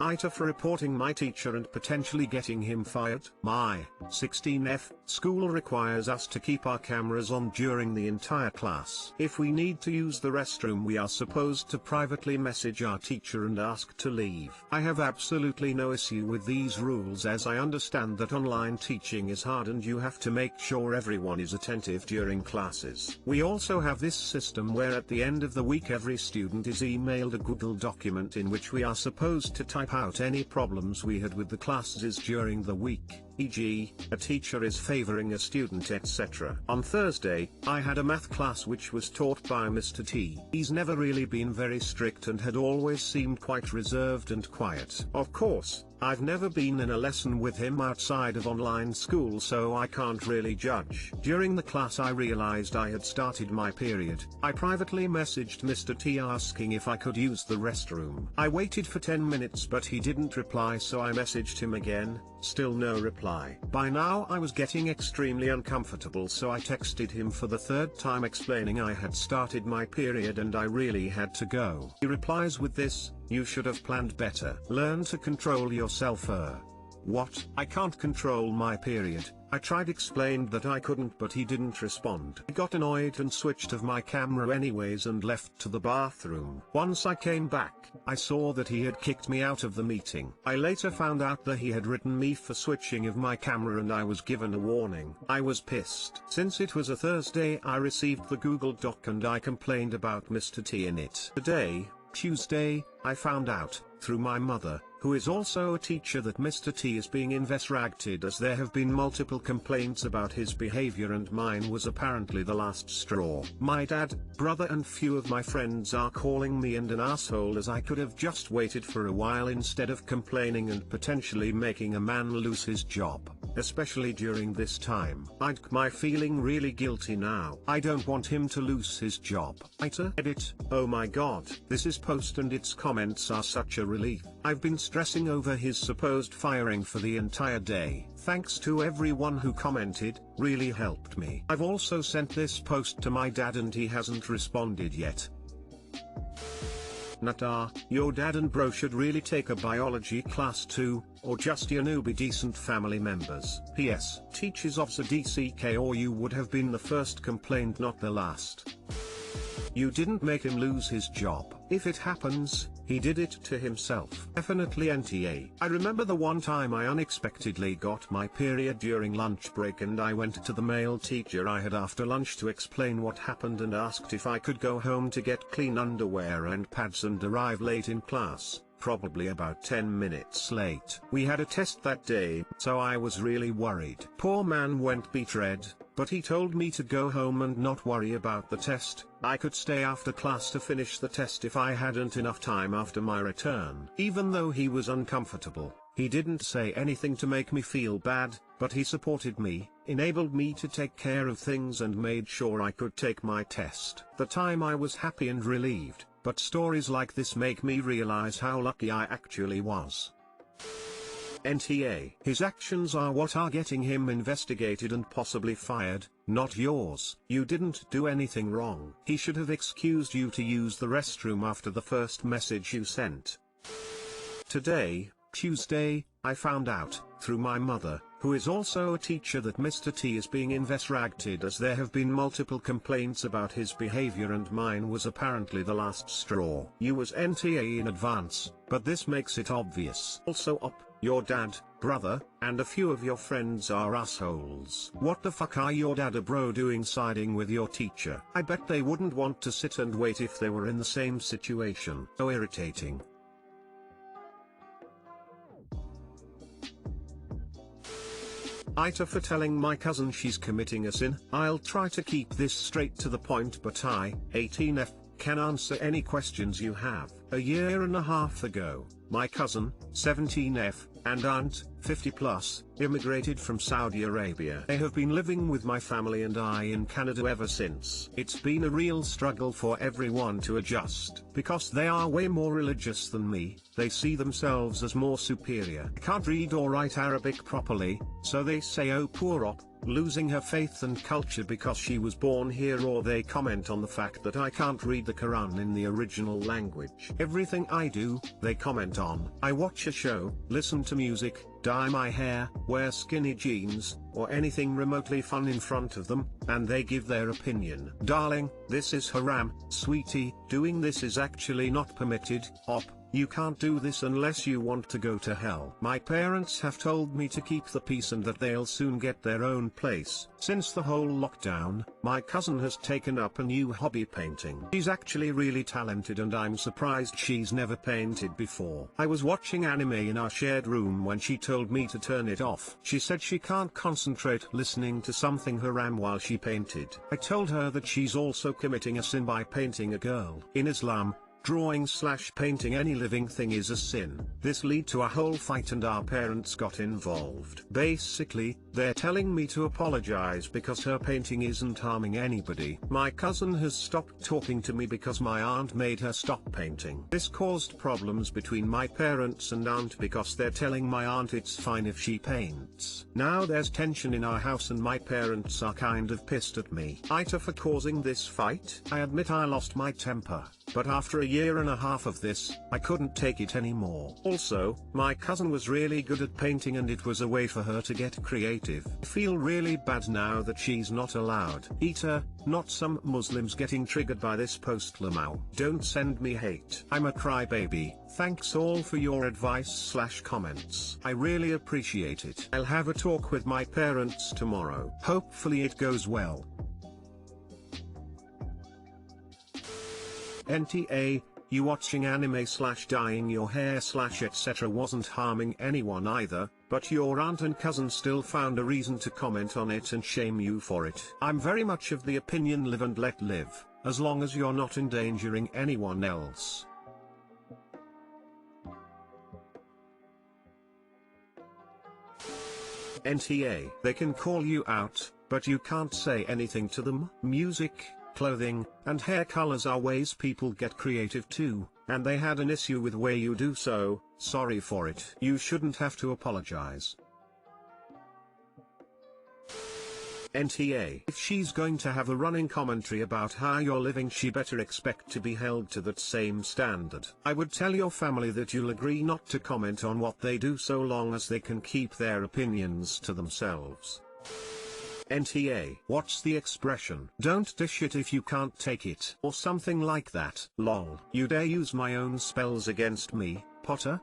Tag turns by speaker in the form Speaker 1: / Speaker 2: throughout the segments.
Speaker 1: AITA for reporting my teacher and potentially getting him fired. My 16F school requires us to keep our cameras on during the entire class. If we need to use the restroom, we are supposed to privately message our teacher and ask to leave. I have absolutely no issue with these rules, as I understand that online teaching is hard and you have to make sure everyone is attentive during classes. We also have this system where at the end of the week every student is emailed a Google document in which we are supposed to type out any problems we had with the classes during the week, e.g., a teacher is favoring a student, etc. On Thursday, I had a math class which was taught by Mr. T. He's never really been very strict and had always seemed quite reserved and quiet. Of course, I've never been in a lesson with him outside of online school, so I can't really judge. During the class I realized I had started my period. I privately messaged Mr. T asking if I could use the restroom. I waited for 10 minutes but he didn't reply, so I messaged him again, still no reply. By now I was getting extremely uncomfortable, so I texted him for the third time explaining I had started my period and I really had to go. He replies with this: "You should have planned better. Learn to control yourself." What? I can't control my period. I tried, explained that I couldn't, but he didn't respond. I got annoyed and switched off my camera anyways and left to the bathroom. Once I came back, I saw that he had kicked me out of the meeting. I later found out that he had written me for switching of my camera and I was given a warning. I was pissed. Since it was a Thursday, I received the Google Doc and I complained about Mr. T in it. Today, Tuesday, I found out, through my mother, who is also a teacher, that Mr. T is being investigated as there have been multiple complaints about his behavior and mine was apparently the last straw. My dad, brother and few of my friends are calling me an asshole, as I could have just waited for a while instead of complaining and potentially making a man lose his job, especially during this time. I'm feeling really guilty now. I don't want him to lose his job. AITA edit. Oh my god, this is post and its comments are such a relief. I've been stressing over his supposed firing for the entire day. Thanks to everyone who commented, really helped me. I've also sent this post to my dad and he hasn't responded yet. Nata, your dad and bro should really take a biology class too, or just your newbie decent family members. P.S. Teachers of the DCK, or you would have been the first complained, not the last. You didn't make him lose his job. If it happens, he did it to himself. Definitely NTA. I remember the one time I unexpectedly got my period during lunch break and I went to the male teacher I had after lunch to explain what happened and asked if I could go home to get clean underwear and pads and arrive late in class, probably about 10 minutes late. We had a test that day, so I was really worried. Poor man went beet red, but he told me to go home and not worry about the test. I could stay after class to finish the test if I hadn't enough time after my return. Even though he was uncomfortable, he didn't say anything to make me feel bad, but he supported me, enabled me to take care of things and made sure I could take my test. The time I was happy and relieved, but stories like this make me realize how lucky I actually was. NTA. His actions are what are getting him investigated and possibly fired, not yours. You didn't do anything wrong. He should have excused you to use the restroom after the first message you sent. Today, Tuesday, I found out, through my mother, who is also a teacher, that Mr. T is being investigated as there have been multiple complaints about his behavior and mine was apparently the last straw. You was NTA in advance, but this makes it obvious. Also your dad, brother, and a few of your friends are assholes. What the fuck are your dad and bro doing siding with your teacher? I bet they wouldn't want to sit and wait if they were in the same situation. So irritating. AITA for telling my cousin she's committing a sin. I'll try to keep this straight to the point, but I, 18F, can answer any questions you have. A year and a half ago, my cousin, 17F, and aunt, 50+, immigrated from Saudi Arabia. They have been living with my family and I in Canada ever since. It's been a real struggle for everyone to adjust. Because they are way more religious than me, they see themselves as more superior. I can't read or write Arabic properly, so they say oh poor op, losing her faith and culture because she was born here, or they comment on the fact that I can't read the Quran in the original language. Everything I do, they comment on. I watch a show, listen to music, dye my hair, wear skinny jeans, or anything remotely fun in front of them, and they give their opinion. Darling, this is haram. Sweetie, doing this is actually not permitted. Op. You can't do this unless you want to go to hell. My parents have told me to keep the peace and that they'll soon get their own place. Since the whole lockdown, my cousin has taken up a new hobby, painting. She's actually really talented and I'm surprised she's never painted before. I was watching anime in our shared room when she told me to turn it off. She said she can't concentrate listening to something haram while she painted. I told her that she's also committing a sin by painting a girl. In Islam, drawing/painting any living thing is a sin. This led to a whole fight and our parents got involved. Basically, they're telling me to apologize because her painting isn't harming anybody. My cousin has stopped talking to me because my aunt made her stop painting. This caused problems between my parents and aunt because they're telling my aunt it's fine if she paints. Now there's tension in our house and my parents are kind of pissed at me. AITA for causing this fight. I admit I lost my temper, but after a year and a half of this, I couldn't take it anymore. Also, my cousin was really good at painting and it was a way for her to get creative. I feel really bad now that she's not allowed. AITA, not some Muslims getting triggered by this post. Lamau. Don't send me hate. I'm a crybaby. Thanks all for your advice/comments. I really appreciate it. I'll have a talk with my parents tomorrow. Hopefully it goes well. NTA, you watching anime/dyeing your hair/etc. wasn't harming anyone either, but your aunt and cousin still found a reason to comment on it and shame you for it. I'm very much of the opinion live and let live, as long as you're not endangering anyone else. NTA, they can call you out, but you can't say anything to them. Music, clothing, and hair colors are ways people get creative too, and they had an issue with way you do so. Sorry for it. You shouldn't have to apologize. NTA, if she's going to have a running commentary about how you're living, she better expect to be held to that same standard. I would tell your family that you'll agree not to comment on what they do so long as they can keep their opinions to themselves. NTA, what's the expression? Don't dish it if you can't take it, or something like that. Lol. You dare use my own spells against me, Potter?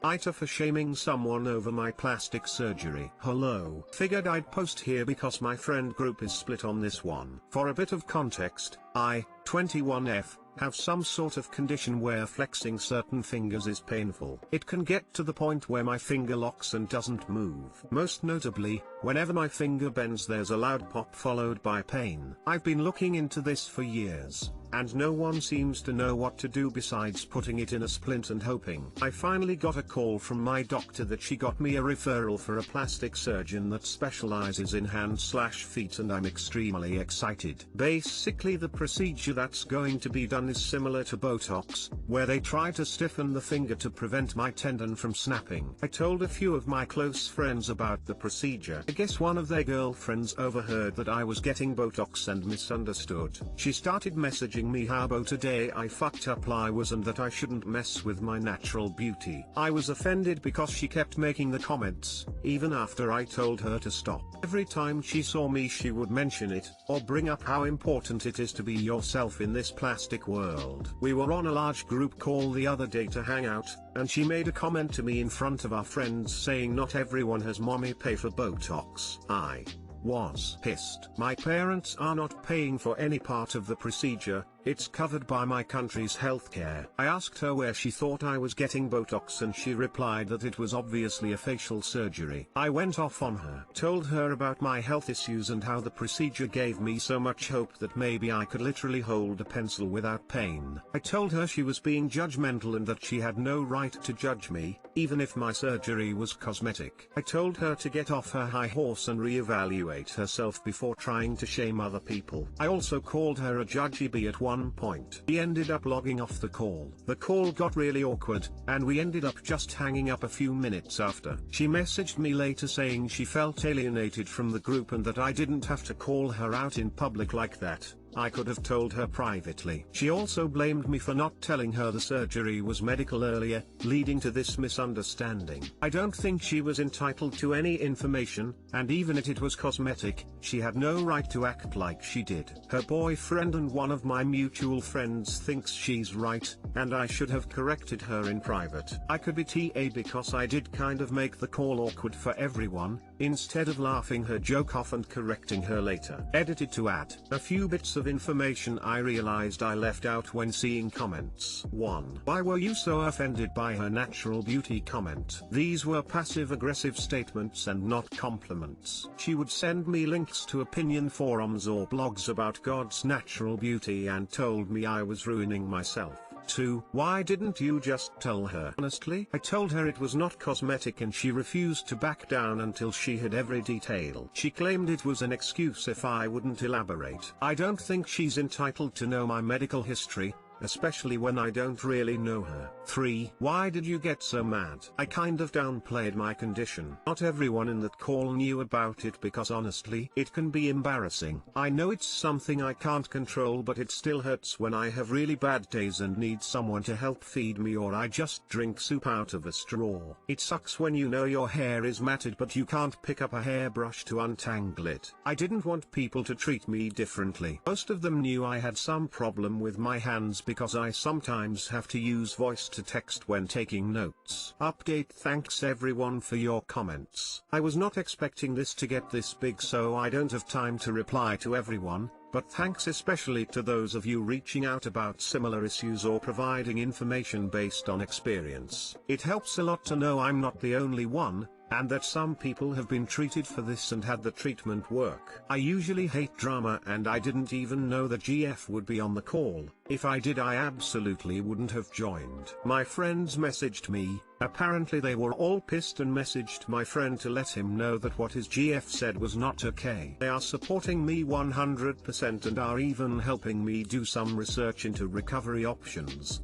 Speaker 1: AITA for shaming someone over my plastic surgery. Hello. Figured I'd post here because my friend group is split on this one. For a bit of context, I, 21F, have some sort of condition where flexing certain fingers is painful. It can get to the point where my finger locks and doesn't move. Most notably, whenever my finger bends there's a loud pop followed by pain. I've been looking into this for years, and no one seems to know what to do besides putting it in a splint and hoping. I finally got a call from my doctor that she got me a referral for a plastic surgeon that specializes in hands/feet, and I'm extremely excited. Basically the procedure that's going to be done is similar to Botox, where they try to stiffen the finger to prevent my tendon from snapping. I told a few of my close friends about the procedure. I guess one of their girlfriends overheard that I was getting Botox and misunderstood. She started messaging me how about a day I fucked up I was and that I shouldn't mess with my natural beauty. I was offended because she kept making the comments, even after I told her to stop. Every time she saw me she would mention it, or bring up how important it is to be yourself in this plastic world. We were on a large group call the other day to hang out, and she made a comment to me in front of our friends saying not everyone has mommy pay for Botox. I was pissed. My parents are not paying for any part of the procedure, it's covered by my country's healthcare. I asked her where she thought I was getting Botox and she replied that it was obviously a facial surgery. I went off on her, told her about my health issues and how the procedure gave me so much hope that maybe I could literally hold a pencil without pain. I told her she was being judgmental and that she had no right to judge me, even if my surgery was cosmetic. I told her to get off her high horse and reevaluate herself before trying to shame other people. I also called her a judgy bee at one point. He ended up logging off the call. The call got really awkward, and we ended up just hanging up a few minutes after. She messaged me later saying she felt alienated from the group and that I didn't have to call her out in public like that. I could have told her privately. She also blamed me for not telling her the surgery was medical earlier, leading to this misunderstanding. I don't think she was entitled to any information, and even if it was cosmetic, she had no right to act like she did. Her boyfriend and one of my mutual friends thinks she's right, and I should have corrected her in private. I could be TA because I did kind of make the call awkward for everyone, instead of laughing her joke off and correcting her later. Edited to add a few bits of information I realized I left out when seeing comments. 1. Why were you so offended by her natural beauty comment? These were passive-aggressive statements and not compliments. She would send me links to opinion forums or blogs about God's natural beauty and told me I was ruining myself. 2. Why didn't you just tell her? Honestly, I told her it was not cosmetic and she refused to back down until she had every detail. She claimed it was an excuse if I wouldn't elaborate. I don't think she's entitled to know my medical history, especially when I don't really know her. 3. Why did you get so mad? I kind of downplayed my condition. Not everyone in that call knew about it because honestly, it can be embarrassing. I know it's something I can't control, but it still hurts when I have really bad days and need someone to help feed me, or I just drink soup out of a straw. It sucks when you know your hair is matted but you can't pick up a hairbrush to untangle it. I didn't want people to treat me differently. Most of them knew I had some problem with my hands because I sometimes have to use voice to text when taking notes. Update: thanks everyone for your comments. I was not expecting this to get this big, so I don't have time to reply to everyone, but thanks especially to those of you reaching out about similar issues or providing information based on experience. It helps a lot to know I'm not the only one, and that some people have been treated for this and had the treatment work. I usually hate drama and I didn't even know that GF would be on the call. If I did, I absolutely wouldn't have joined. My friends messaged me. Apparently they were all pissed and messaged my friend to let him know that what his GF said was not okay. They are supporting me 100% and are even helping me do some research into recovery options.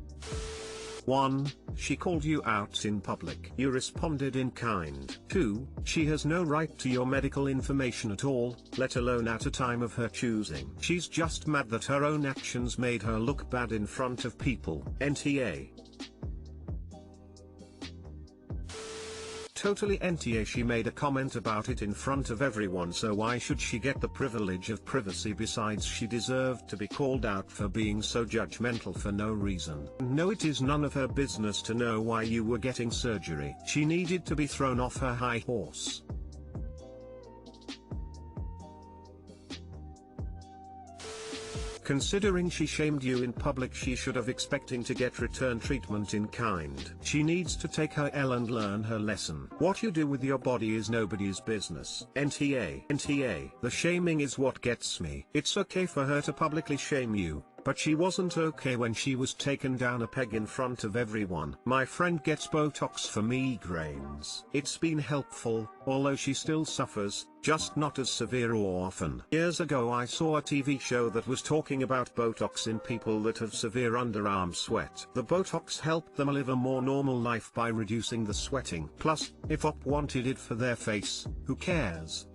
Speaker 1: 1. She called you out in public. You responded in kind. 2. She has no right to your medical information at all, let alone at a time of her choosing. She's just mad that her own actions made her look bad in front of people. NTA. Totally NTA. She made a comment about it in front of everyone, so why should she get the privilege of privacy? Besides, she deserved to be called out for being so judgmental for no reason. No, it is none of her business to know why you were getting surgery. She needed to be thrown off her high horse. Considering she shamed you in public, she should have expecting to get return treatment in kind. She needs to take her L and learn her lesson. What you do with your body is nobody's business. NTA. The shaming is what gets me. It's okay for her to publicly shame you, but she wasn't okay when she was taken down a peg in front of everyone. My friend gets Botox for migraines. It's been helpful, although she still suffers, just not as severe or often. Years ago I saw a TV show that was talking about Botox in people that have severe underarm sweat. The Botox helped them live a more normal life by reducing the sweating. Plus, if OP wanted it for their face, who cares?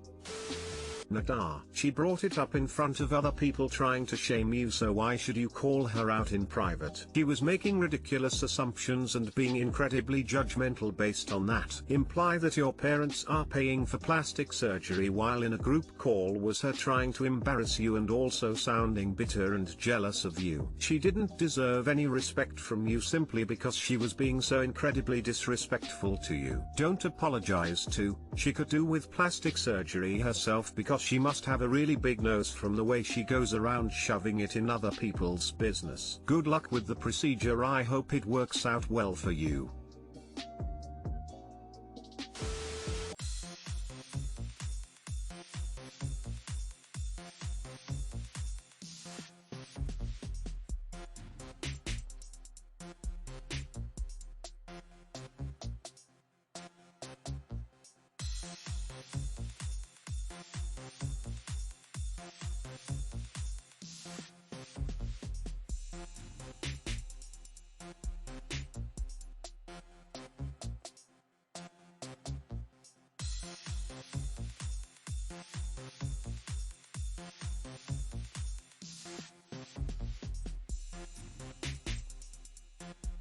Speaker 1: Nadar. She brought it up in front of other people trying to shame you, so why should you call her out in private? She was making ridiculous assumptions and being incredibly judgmental based on that. Imply that your parents are paying for plastic surgery while in a group call was her trying to embarrass you and also sounding bitter and jealous of you. She didn't deserve any respect from you simply because she was being so incredibly disrespectful to you. Don't apologize to. She could do with plastic surgery herself because she must have a really big nose from the way she goes around shoving it in other people's business. Good luck with the procedure. I hope it works out well for you.